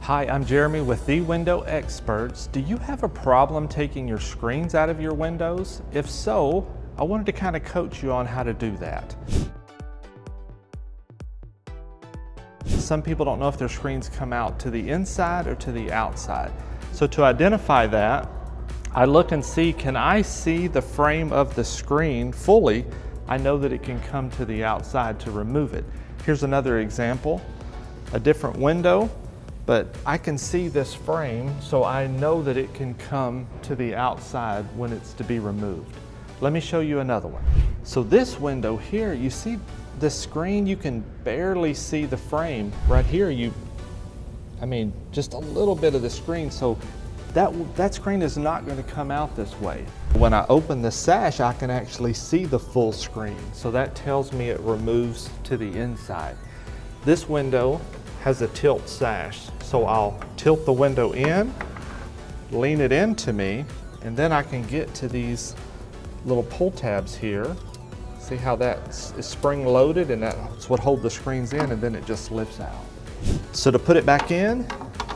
Hi, I'm Jeremy with The Window Experts. Do you have a problem taking your screens out of your windows? If so, I wanted to kind of coach you on how to do that. Some people don't know if their screens come out to the inside or to the outside. So to identify that, I look and see, can I see the frame of the screen fully? I know that it can come to the outside to remove it. Here's another example, a different window, but I can see this frame, so I know that it can come to the outside when it's to be removed. Let me show you another one. So this window here, you see the screen, you can barely see the frame. Right here, just a little bit of the screen, so that screen is not going to come out this way. When I open the sash, I can actually see the full screen, so that tells me it removes to the inside. This window has a tilt sash, so I'll tilt the window in, lean it into me, and then I can get to these little pull tabs here. See how that is spring loaded, and that's what holds the screens in, and then it just lifts out. So to put it back in,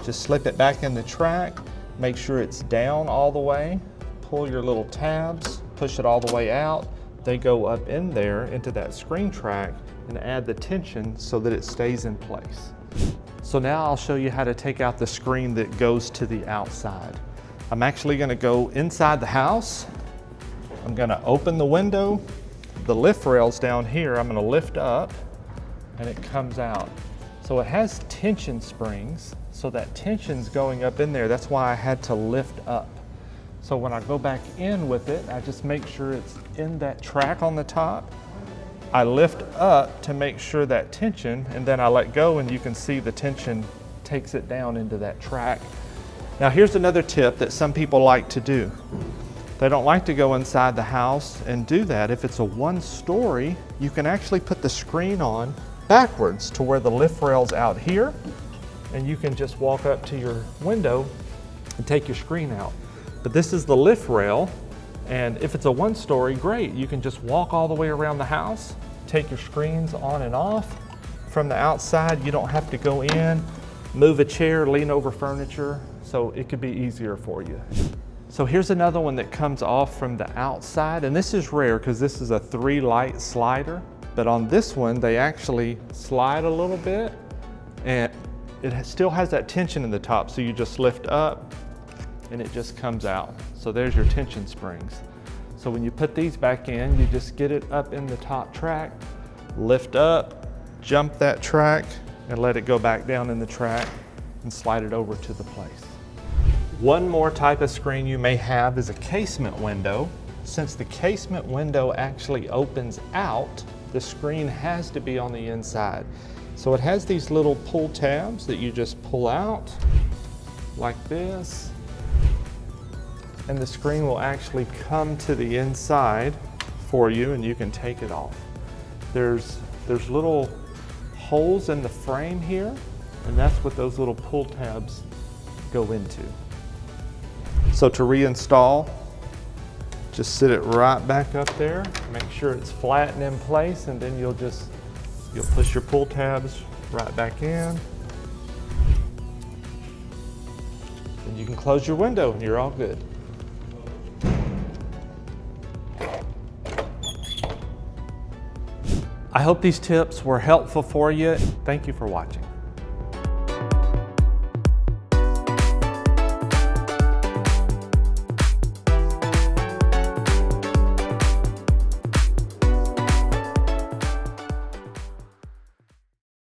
just slip it back in the track, make sure it's down all the way, pull your little tabs, push it all the way out. They go up in there into that screen track and add the tension so that it stays in place. So now I'll show you how to take out the screen that goes to the outside. I'm actually going to go inside the house. I'm going to open the window. The lift rails down here, I'm going to lift up and it comes out. So it has tension springs, so that tension's going up in there. That's why I had to lift up. So when I go back in with it, I just make sure it's in that track on the top. I lift up to make sure that tension, and then I let go, and you can see the tension takes it down into that track. Now here's another tip that some people like to do. They don't like to go inside the house and do that. If it's a one-story, you can actually put the screen on backwards to where the lift rail's out here, and you can just walk up to your window and take your screen out. But this is the lift rail, and if it's a one-story, great. You can just walk all the way around the house, take your screens on and off. From the outside, you don't have to go in, move a chair, lean over furniture, so it could be easier for you. So here's another one that comes off from the outside, and this is rare because this is a 3-light slider, but on this one, they actually slide a little bit, and it still has that tension in the top, so you just lift up, and it just comes out. So there's your tension springs. So when you put these back in, you just get it up in the top track, lift up, jump that track, and let it go back down in the track and slide it over to the place. One more type of screen you may have is a casement window. Since the casement window actually opens out, the screen has to be on the inside. So it has these little pull tabs that you just pull out like this, and the screen will actually come to the inside for you, and you can take it off. There's little holes in the frame here, and that's what those little pull tabs go into. So to reinstall, just sit it right back up there, make sure it's flat and in place, and then you'll push your pull tabs right back in, and you can close your window and you're all good. I hope these tips were helpful for you. Thank you for watching.